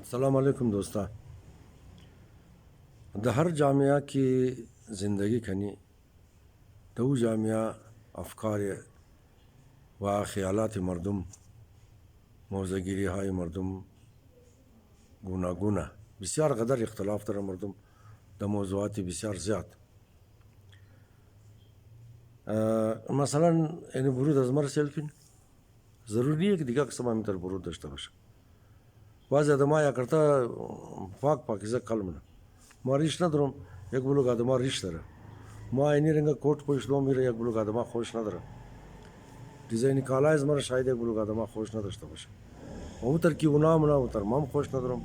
السلام علیکم دوستا. د هر جامعه کې زندگی کنی دو جامعه افکار و خیالات مردم موزگیری های مردم گوناگونه بسیار قدر اختلاف داره مردم در موضوعات بسیار زیاد. مثلا این برود از مر سلفین ضروری نیه که دیگه قسم همیتر برود داشته باشه. بعضی آدم ها یا کرتا پاکیزه کلمه ما ریش ندارم یک بلوک آدم ها ریش داره ما اینی رنگ کوٹ پوشیدم میره یک بلوک آدم ها خوش نداره دیزاینی کالای از مرا شاید یک بلوک آدم ها خوش نداشته باشه و او تر کی اونا منا او تر مام خوش ندارم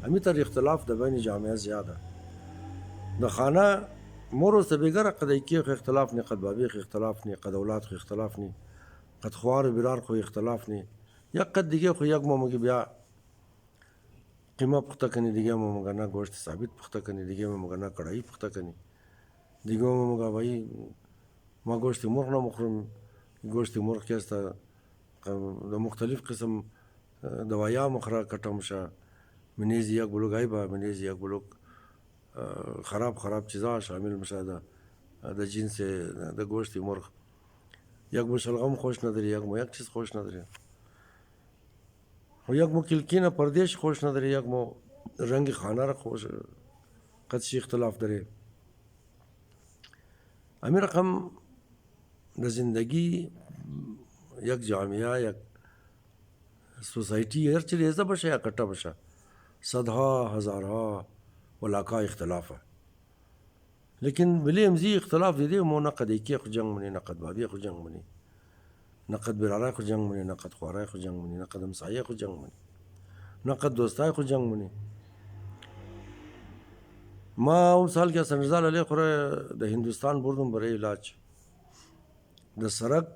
همی تر اختلاف در بین جامعه زیاده در خانه مروز تبیگر قد ایکی خو اختلاف نی قد بابی خو اختلاف نی قد اولاد خو اختلاف نی قد خوار و برار خو اختلاف نی یک قد دیگه خو یک مامگی بیا قیمه پخته کنی دیگه مامگا نه گوشت ثابت پخته کنی دیگه مامگا نه کڑائی پخته کنی دیگه مامگا بایی ما گوشت مرغ نمخورم گوشت مرغ که است در مختلف قسم دوایا مخرا کٹم شا منیز یک بلوک ای با منیز یک بلوک خراب چیزا شامل مشه در جنس در گوشت مرغ یک مو شلغم خوش نداری یک مو یک چیز خوش نداری و یک مو کلکین پردیش خوش نداری یک مو رنگ خانه را خوش قدشی اختلاف داره. امی رقم در زندگی یک جامعه یک سوسائٹی ہر چیز ایسا باشه یا کٹا باشه صدها هزارها ولاکا اختلاف ہے لیکن بلی امزی اختلاف دیدی مو نقد ایکی خو جنگ منی نقد بابی خو جنگ منی نقد برارای خو جنگ منی نقد خوارای خو جنگ منی نقد همسایه خو جنگ منی نقد دوستای خو جنگ منی. ما اون سال که حسن رضا علیه خوره در هندوستان بردم برای علاج در سرک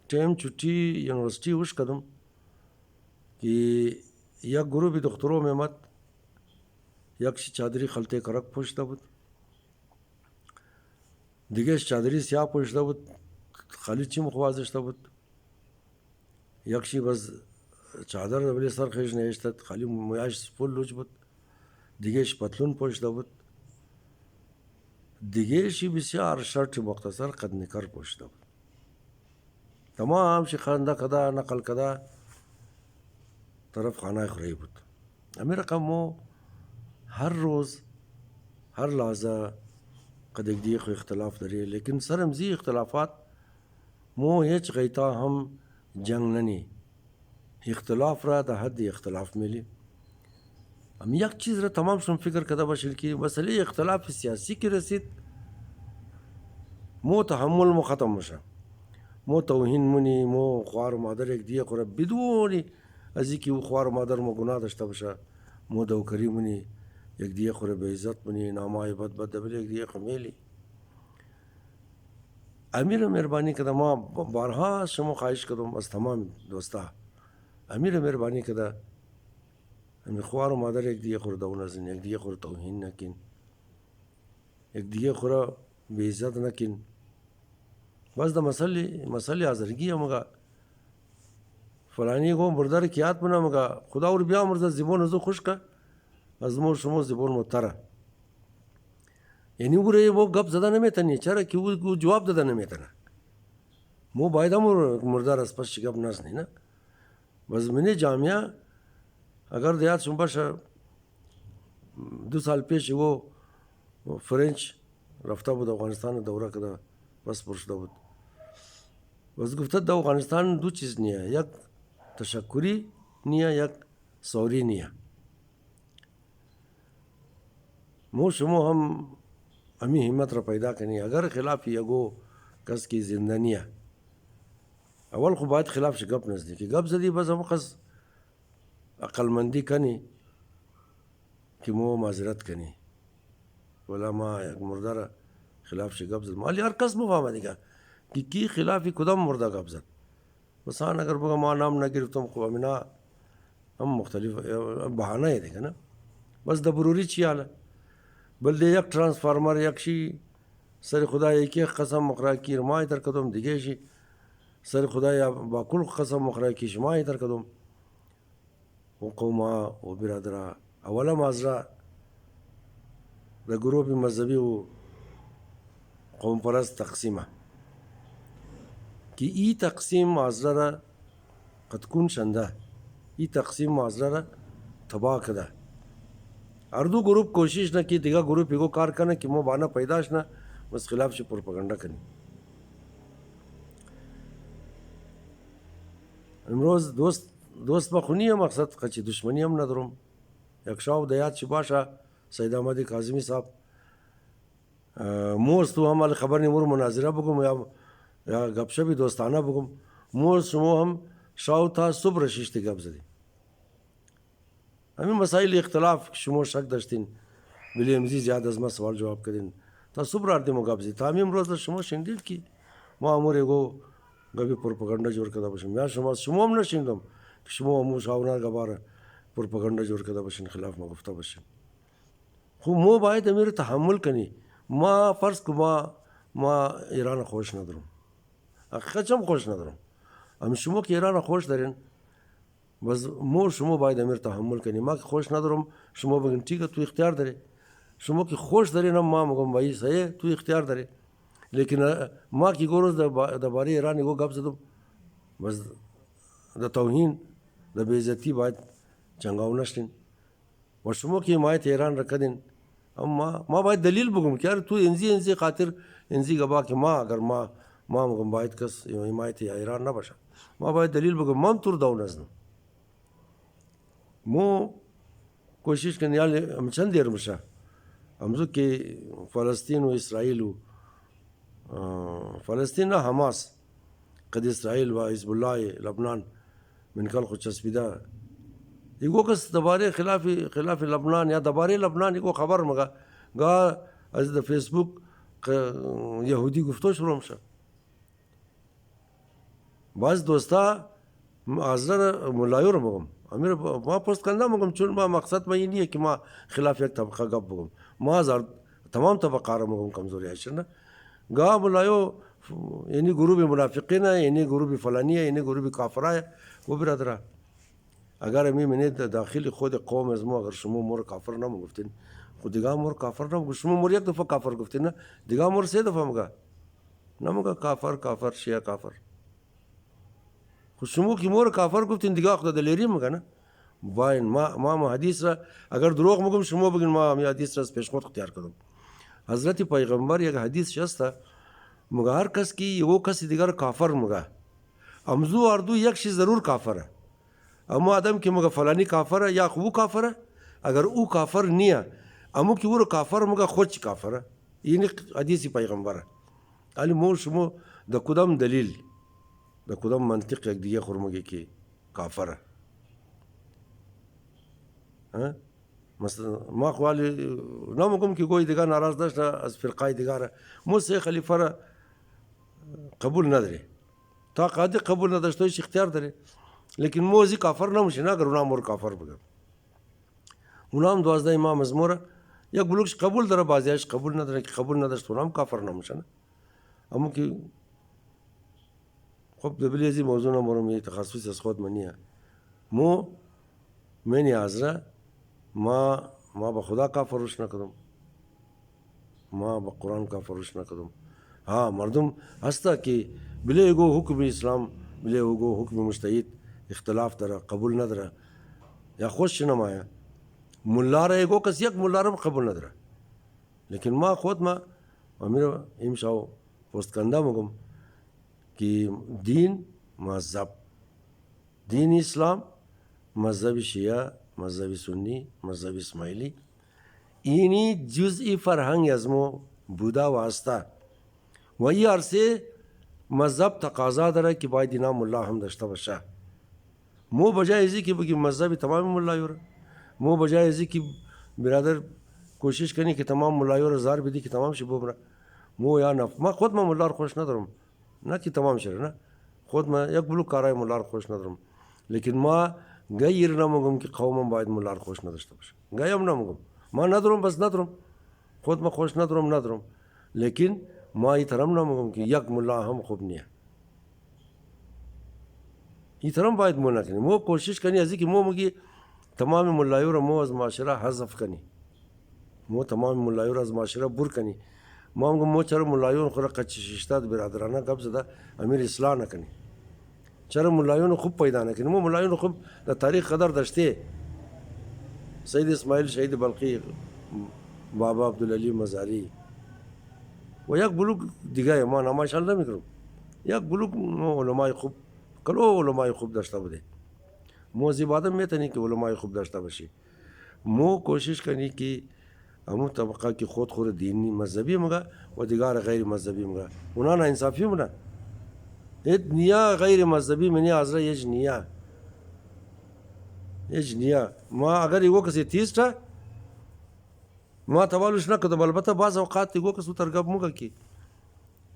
ٹیم چھٹی یونیورسٹی وش کدم کہ یک گروپی دختروں میں مت یکش چادری خلطه کرک پوشیده بود دیگهش چادری سیاه پوشیده بود خالی چی مخوازشته بود یکشی بس چادر ولی سر خیش نهشتد خالی مویاش فل لوچ بود دیگهش پتلون پوشیده بود دیگهشی بسیار شرط مختصر قد نکر پوشیده بود تمام شی خنده کده نقل کده طرف خانه خوری بود. امی رقم مو هر روز هر لحظه قد یک دیگه خو اختلاف داری لیکن سرمزی اختلافات مو هیچ غیتا هم جنگ ننی اختلاف را در حد اختلاف میلی. ام یک چیز را تمام شم فکر کده باشید که مسئله اختلاف سیاسی که رسید مو تحمل مو ختم میشه مو توهین منی مو خوار و مادر یک دیگه خو را بدونی از اینکه او خوار و مادر مو گناه داشته باشه مو دوکری منی یک دیگه خو را به عزت منی نامای بد دبل یک دیگه خو میلی. امیر مهربانی کده ما بارها شما خواهش کردم از تمام دوستا امیر مهربانی کده امی خوار و مادر یک دیگه خو را دو نزن یک دیگه خو را توهین نکن یک دیگه خو را به عزت نکن بس دا مسئله آزرگی ہے مگا فلانی کو مردار کیات منا مگا خدا اور بیا مرد زبون ازو خوش کا از مو شما زبون متره یعنی وہ وہ گپ زدہ نمیتنی چرا کہ وہ جواب دادا نمیتنا مو باید مردار از پس گپ ناس نہیں نا بس منی جامعہ اگر دیات شما باشه 2 سال پیش وہ فرنچ رفته بود افغانستان دوره کده بس پرشده بود بس گفته در افغانستان دو چیز نیه یک تشکری نیه یک سوری نیه مو شما هم امی همت را پیدا کنی اگر خلاف یگو کس کی زنده نیه اول خو باید خلاف ش گپ نزدی که گپ زدی بس هم قص عقل مندی کنی که مو معذرت کنی ولا ما یک مردار خلاف ش گپ زد مالی هر کس مفهمه دیگه که کی خلافی کدام مرده گپ زد بس آن اگر بگم ما نام نگرفتم خو امینا هم مختلف بهانه ہے دیگه نه بس د بروری چی حاله بل دی یک ترانسفارمر یک شی سر خدا یکی قسم مخرا کی رمای تر کدم دیگه شی سر خدا یا با کل قسم مخرا کی شمای تر کدم و قوما و برادرا اولا معذرہ دا گروپ مذہبی و قوم پرست تقسیمہ کہ ای تقسیم معذرہ قد کن شندہ ای تقسیم معذرہ تباہ کدہ اردو گروپ کوشش نہ کی دیگا گروپ ایگو کار کرنا کہ مو بانا پیداش نہ بس خلاف سے پروپگنڈا کرنی امروز دوست بخونی ہے مقصد قچی دشمنی ہم ندرم یکشاو دیات شباشا سید احمد کاظمی صاحب موز تو ہم خبر نہیں مور مناظرہ بگم یا گپ شپی دوستانہ بگم موز شمو ہم شاو تھا صبح رشیشتی گپ زدی ہمیں مسائل اختلاف شمو شک دشتین بلی امزی زیاد از ما سوال جواب کردین تا صبح راردی مو گپ زدی تا ہمیں امروز شمو شنگدید کی ما امور ایگو گبی پروپگنڈا جور کدا باشم یا شمو هم نشنگدم که شمو همو شاونا گباره پروپگنڈا جور کدا باشین خلاف ما گفته باشین خب مو باید امیر تحمل کنی ما فرض کو ما ایران خوش ندارم حقیقت هم خوش ندارم هم شما که ایران خوش دارین بس مو شما باید امیر تحمل کنی ما که خوش ندارم شما بگین ٹھیک تو اختیار داری شما که خوش دارین هم ما مگم بایی صحیح تو اختیار داری لیکن ما کی گروز درباره ایران ایگو گپ زدم بس د توهین د بیزتی باید جنگاو نشتین و شما که حمایت ایران رکدین اما ما باید دلیل بگم که یار تو انزی خاطر انزی گبا که ما اگر ما مگم باید کس حمایت ایران نباشه ما باید دلیل بگم من تور داو نزدم مو کوشش کنی یال هم چند دیر میشه همزو که فلسطین و اسرائیل و فلسطین نه حماس قد اسرائیل و حزب الله لبنان من کل خود چسبیده ایگو کس درباره خلاف لبنان یا درباره لبنان ایگو خبر مگا گا از د فیسبوک یهودی گفتو شروع میشه بعض دوستا حاضر ملایو رو مگم امیر ما پست کنده مگم چون ما مقصد ما این نیه که ما خلاف یک طبقه گپ بگم ما تمام طبقه رو مگم کمزوری هستن گا ملایو یعنی گروه منافقین ہے یعنی گروه فلانی ہے یعنی گروه کافر ہے وہ برادرہ اگر امی میں نے داخل خود قوم از ما اگر شما مور کافر نمو گفتین خود دیگه مور کافر نمو شما مور یک دفعه کافر گفتین نه دیگه مور سه دفعه مگا نمگا کافر شیعه کافر خود شما کی مور کافر گفتین دیگه خود دلیری مگا نه باین ما حدیث را اگر دروغ مگم شما بگین ما می حدیث را پیش خود اختیار کردم حضرت پیغمبر یک حدیث شسته مگا هر کس کی وہ کسی دیگر کافر مگا امزو اردو یک چیز ضرور کافر ہے اما آدم که مگا فلانی کافر ہے یا او کافر ہے اگر او کافر نیه امو که او رو کافر مگا خود چی کافر ہے این حدیثی پیغمبر ہے علی مور شما دا کدام دلیل دا کدام منطق یک دیگه خورمگی که کافر ہے مثلا ما خوالی نامگم که گوی دیگر ناراض داشت از فرقای دیگر موسی خلیفه را قبول نداره تا قاضی قبول نداشت تویش اختیار داره لیکن موزی کافر نمیشه نه اگر اونا مور کافر بگم اونام 12 امام از موره یک بلوکش قبول داره بعضیش قبول نداره که قبول نداشت اونام کافر نمیشه نه اما که خب دبلیزی موضوع نمورم یه تخصص از خود منیه من حاضره ما به خدا کافر روش نکردم ما به قرآن کافر روش نکردم ها مردم هسته که بله ایگو حکم اسلام بله ایگو حکم مجتهد اختلاف داره قبول نداره یا خوش نمایه ملا را ایگو کس یک ملا را قبول نداره لیکن ما خود ما امیر امشاو پست کنده مگم که دین مذهب دین اسلام مذهب شیعه مذهب سنی مذهب اسماعیلی اینی جزئی فرهنگ از ما بوده و هسته و این عرصه مذهب تقاضا داره که باید اینا ملا هم داشته باشه مو بجای ازی که بگیم مذهب تمام ملایو را مو بجای ازی که برادر کوشش کنی که تمام ملایو را زار بدی که تمام شی ببره مو یا نف ما خود ما ملا را خوش ندارم نه که تمام شده نه خود ما یک بلوک کارای ملا را خوش ندارم لیکن ما غیر نمگم که قومم باید ملا را خوش نداشته باشه غیم نمگم ما ندارم بس ندارم خود ما خوش ندارم لیکن ما ای ترم نمگم که یک ملا هم خوب نیه ای ترم باید مو نکنی مو کوشش کنی ازی که مو مگی تمام ملایور مو از معاشره حذف کنی، مو تمام ملایور از معاشره بر کنی. ما میگم مو چرا ملایون خورا قچ ششتاد برادرانه قبض ده امیر اصلاح نکنی، چرا ملایون خوب پیدا نکنی. مو ملایون خوب در تاریخ قدر داشته، سید اسماعیل شهید بلخی، بابا عبدالعلی مزاری و یک بلوک دیگه ما نمایشان نمیکنم، یک بلوک علمای خوب کلو علمای خوب داشته بوده. مو زیبادم میتونی که علمای خوب داشته باشی. مو کوشش کنی که همون طبقه که خود خود دینی مذهبی مگه و دیگر غیر مذهبی مگه اونا نا انصافی مگه ایت نیا غیر مذهبی منی حضرت یج نیا ما اگر یو کسی تیستا ما توالوش نکدم، البته بعض اوقات یو کس ترغب موگه کی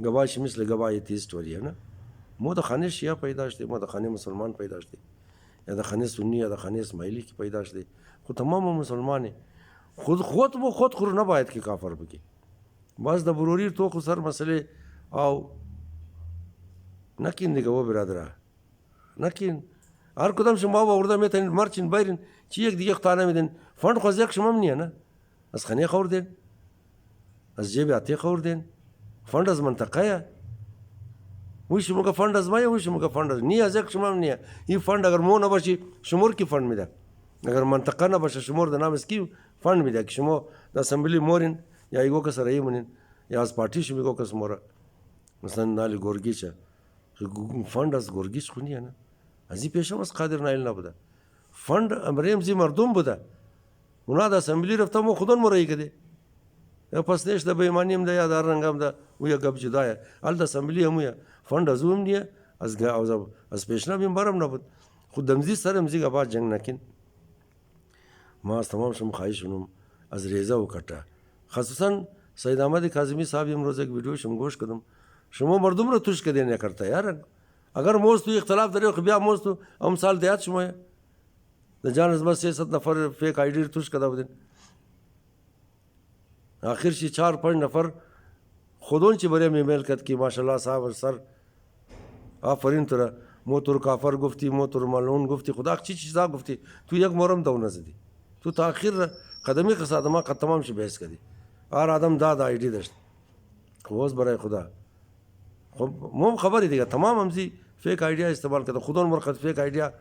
گواش مثل گوای تیست ولی نه. مو د خانه شیعه پیدا شده، مو د خانه مسلمان پیدا شده، یا د خانه سنی یا د خانه اسماعیلی کی پیدا شده. خود تمام مسلمانه خود خور نباید که کافر بگی. باز د بروری تو خو سر مسئله او نکین دیگه و برادره نکین هر کدام شما ورده میتونید مرچین بیرین چی یک دیگه اختانه میدین فند خوز یک شما نیه نه از خانه خوردین از جیب عتی خوردین فند از منطقه ویش موقع فند از مایه ویش موقع فند از نیه از یک شما نیه. این فند اگر مو نباشی شمور کی فند میده، اگر منطقه نباشه شمور د نام از کی فند میده که شما د اسمبلی مورین یا ایگو کس رایی مونین یا از پارتی شما ایگو کس مورا مثلا نالی گورگیچه فند از گورگیچ خونیه نه از این پیشم از قادر نایل نبوده. فند امریم زی مردم بوده اونا د اسمبلی رفته مو خودن مرایی کده یا پس نیش د بیمانیم ده یا در رنگم ده و یا گب جدایه ال د اسمبلی همویه فند از اوم نیه از پیشنا بیم برم نبود خود دمزی سرم زی گبا جنگ نکن. ما از تمام شما خواهش کنم از ریزه و کٹه خصوصا سید احمد کاظمی صاحب امروز یک ویڈیو شم گوش کردم شما مردم رو توش کده نکرده یار اگر موز تو اختلاف داره خب بیا موز تو ام سال دیات شما د جان از بس 600 نفر فیک آئی ڈی توش کده بودین آخر شی 4-5 نفر خودون چی برای ایمیل کد کی ماشاءالله صاحب سر آفرین ترا مو تر کافر گفتی مو تر ملعون گفتی خدا چی چیزا گفتی تو یک مورم دو نزدی تو تاخیر قدمی قصاد ما قد تمام شی بحث کردی آر آدم داد آئی ڈی داشت خوز برای خدا خب مو خبری دیگه تمام همزی فیک آیڈیا استعمال کرده خودون مرخد فیک آیڈیا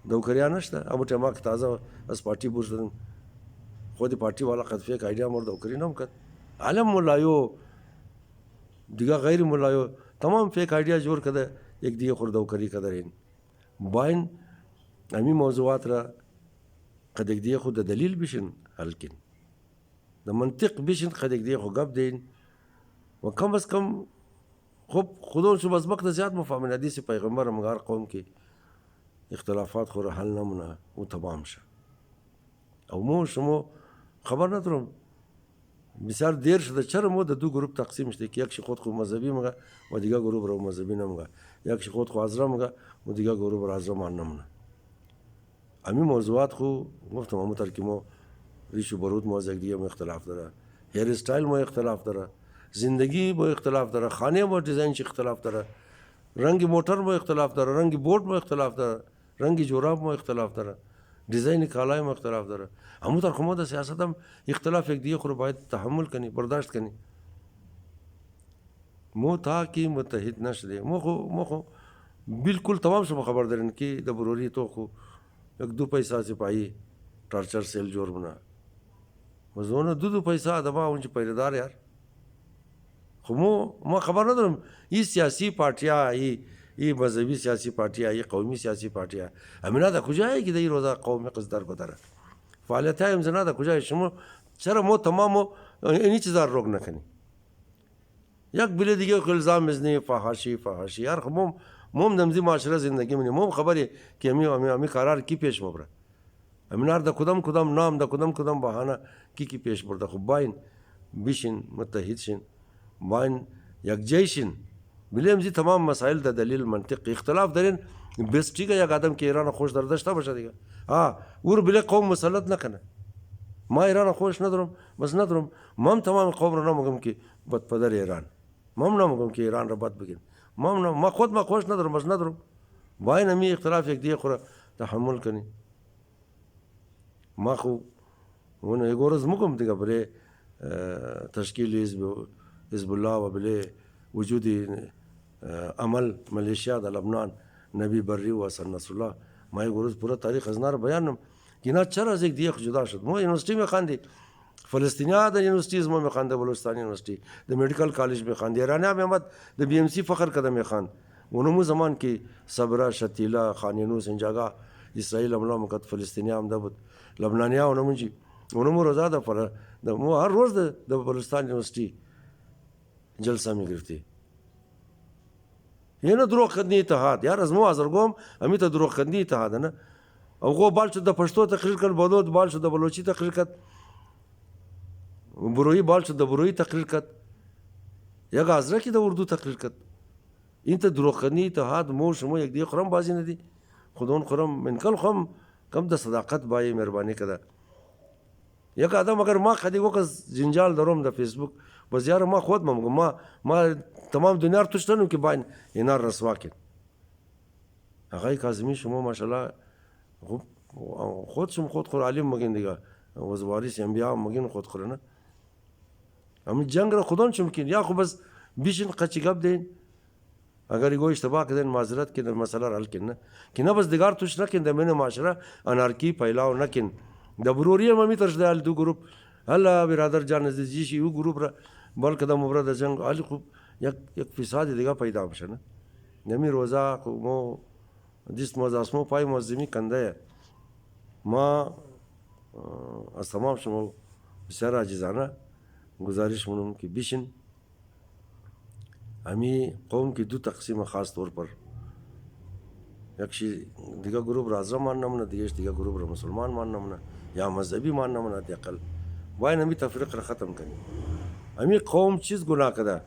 دوکریا نشته ابو ټیما که تازه از پارتی بوش دادم خود پارتی والا قد فیک آیڈیا مور دوکری نم کرد عالم ملایو دیگه غیر ملایو تمام فیک آیڈیا جور کرده یک دیگه خور دوکری کرده رین باین امی موضوعات را قد یک دیگه خود دلیل بشن حل کن د منطق بشن قد یک دیگه خود گب دین و کم از کم خب خودون شو بس وقت زیاد مفاهمین حدیث پیغمبر مگار قوم کی اختلافات خور حل نمونه و تمام شه او مو شما خبر ندارم بسیار دیر شده چرا مو د دو گروپ تقسیم شده که یک شی خود خو مذهبی مگه و دیگه گروپ رو مذهبی نمگه یک شی خود خو حضره مگه و دیگه گروپ رو حضره مان نمونه. امی موضوعات خو گفتم همون تر که مو ریش و برود مو از یک دیگه مو اختلاف داره، هیر استایل مو اختلاف داره، زندگی مو اختلاف داره، خانه مو دیزاین چی اختلاف داره، رنگ موتر مو اختلاف داره، رنگ بورد مو اختلاف داره، رنگ جوراب مو اختلاف داره، دیزاین کالای مو اختلاف داره. همون تر خو د سیاست هم اختلاف یک دیگه خو باید تحمل کنی برداشت کنی. مو تا کی متحد نشده مو خو بالکل تمام شما خبر دارین که د بروری تو خو یک دو پیسہ سپاہی ٹارچر سیل جوړ بنا مزونه دو پیسہ دما اونچ پیدار یار خو ما خبر ندارم ای سیاسی پارٹیا ای مذهبی سیاسی پارٹیا ای قومی سیاسی پارٹیا امینا دا کجای که دی روزا قومی قصدر بداره فعالیت های امزنا دا کجای شما چرا مو تمام اینی چیزا روک نکنی یک بله دیگه الزام مزنی فحاشی یار خو موم دمزی معاشره زندگی منی موم خبری که امی قرار کی پیش مبره امینار دا کدام نام دا کدام بهانه کی پیش برده خب باین بیشین متحد شین باین یکجای شین بله امزی تمام مسائل دا دلیل منطق اختلاف دارین بس ٹھیکه یک آدم که ایران خوش داشته باشه دیگه اور بله قوم مسلط نکنه ما ایران خوش ندارم بس ندارم مام تمام قوم رو نمگم که بدپدر ایران مام نمگم که ایران رو بد بگیم ما خود ما خوش ندارم بس ندارم باین همی اختلاف یک دیگه خورا تحمل کنی ما خو ونه يقول مكم تقبل تشكيل حزب الله وبله وجود عمل ملیشیا د لبنان نبی بری و حسن نصر الله ما يقول پورا تاریخ ازنار بیانم که اینا چرا از یک دیگه جدا شد. ما یونیورسیتی میخواندی، فلسطینیا د یونیورسیتیز ما میخوانده، بلوچستان یونیورسیتی د میډیکل کالج میخواندی، ایرانیا محمد د بی ام سی فخر کده میخواند. اونمو زمان کې صبره، شتیلا، خان یونس، انجاگا، اسرائیل املا مقد فلسطینیا هم ده بود، لبنانیا اونمو چی اونمو روزا ده پر مو هر روز د بلوچستان یونیورسیتی جلسه میگرفتی. یعنی دروغخندی اتحاد یار از مو ازرگوم امی ته دروغخندی اتحاد نه او غو بال شو د پښتو تقریر کړ، بلوچ بال شو د بلوچی تقریر کړ، بروئی بال شو د بروئی تقریر کړ، یا غازره کی د اردو تقریر کړ. این ته دروغخندی اتحاد مو شمو یک دی خرم بازی نه دی خودون خرم منکل خم کم د صداقت بای مهربانی کړه. یک آدم اگر ما خدی وکس جنجال دروم د فیسبوک بس یار ما خود ما تمام دنیا رو توشتنم که باین اینا رسوا کن. آقای کاظمی شما ماشاءالله خود شما خود خور عالم مگین دیگه وزواریس انبیاء مگین خود خوره نه. امی جنگ را خودان شما کن یا خب بس بیشن قچی گپ دین اگر ایگو اشتباه کدین معذرت کن مسئله را حل کن نه که نه بس دیگر توش نکن در من معاشره انارکی پیلاو نکن. در بروری هم امی ترش دیال دو گروپ هلا برادر جان از دیشی او گروپ را بلکه در مبرد جنگ عالی خوب یک فساد دیگه پیدا بشه نه. نمی روزا مو دیست موزاسمو پای موزمی کنده ما از تمام شما بسیار عاجزانه گزارش منم که بیشن امی قوم کی دو تقسیم خاص طور پر یکشی دیگه گروپ را ازرا ماننا منه، دیگه گروپ را مسلمان ماننا منه یا مذهبی ماننا منه. دیقل باید امی تفریق را ختم کنی. امی قوم چیز گناه کده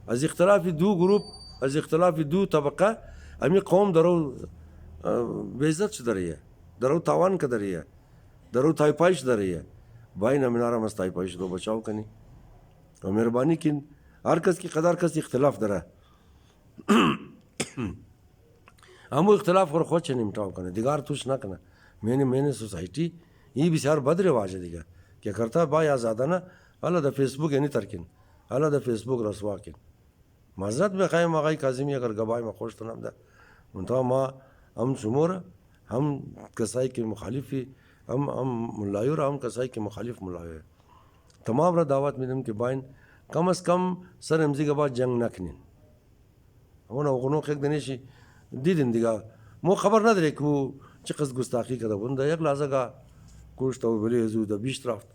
از اختلاف دو گروپ، از اختلاف دو طبقه امی قوم درو بیزت شده رਹੀه، درو تاوان کده رਹੀه، درو تایپایش ده رਹੀه. باید نمینارم از تایپایش دو بچاو کنی و مهربانی کن. هر کس کی قدر کس اختلاف داره همو اختلاف خور خود چه نمتاو کنه دیگر توش نکنه. میں نے سوسائٹی یہ بسیار بد رواج ہے دیگه که کرتا با آزادانه حالا در فیسبوک یعنی ترکن حالا در فیسبوک رسوا کن. معذرت بخوایم آقای کاظمی اگر گواهی ما خوش تنم ده منتها ما هم شمور هم کسایی که مخالفی هم ملایو را هم کسایی که مخالف ملایو تمام را دعوت میدم که باین کم از کم سر امزی که بعد جنگ نکنین. اون اوغنو خیک دنیشی دیدین دیگه مو خبر نداره که چه قصد گستاخی کرده بونده یک لحظه که کوشت و بلی ازو ده بیشت رفت.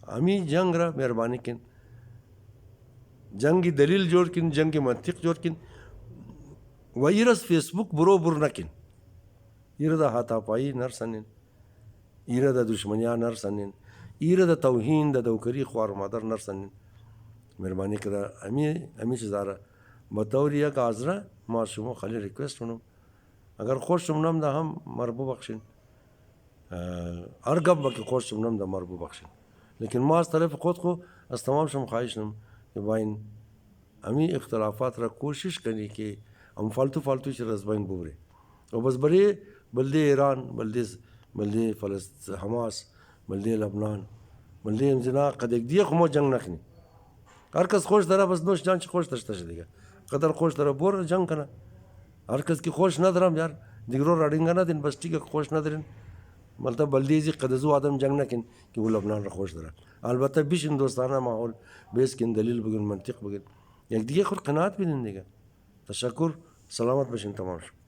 امی جنگ را مهربانی کن جنگی دلیل جوړ کن، جنگی منطق جوړ کن و ایرز فیسبوک برو نکن. ایره دا هاتاپایی نرسنین، ایره دا دشمنیا نرسنین، ایره دا توهین دا دوکری خوار مادر نرسنین. مهربانی کرده امی چیزاره بطور یک آزره ما شما خالی ریکویست کنم اگر خوش شمنم دا هم مربو بخشین هر گپ با که خوش شمنم دا مربو بخشین. لیکن ما از طرف خود خو از تمام شما خواهش نم که باین امی اختلافات را کوشش کنی که هم فالتو چیز از باین بوره و بس بری بلده ایران، بلده حماس، بلده لبنان، بلده امزنا قد یک دیگه خمو جنگ نکنی. هر کس خوش داره بس نوش جان چی خوش داشته شه دیگه قدر خوش داره بور جنگ کنه. هر کس کی خوش ندارم یار دیگرو راډینګ نه دین بس ٹھیک خوش ندارین مطلب بلدیزی قدزو آدم جنگ نکن که وہ لبنان را خوش داره. البته بیشن دوستانه ماحول بیس کن دلیل بگن منطق بگن یک دیگه خود قناعت بینن دیگه. تشکر، سلامت بشین تمام شد.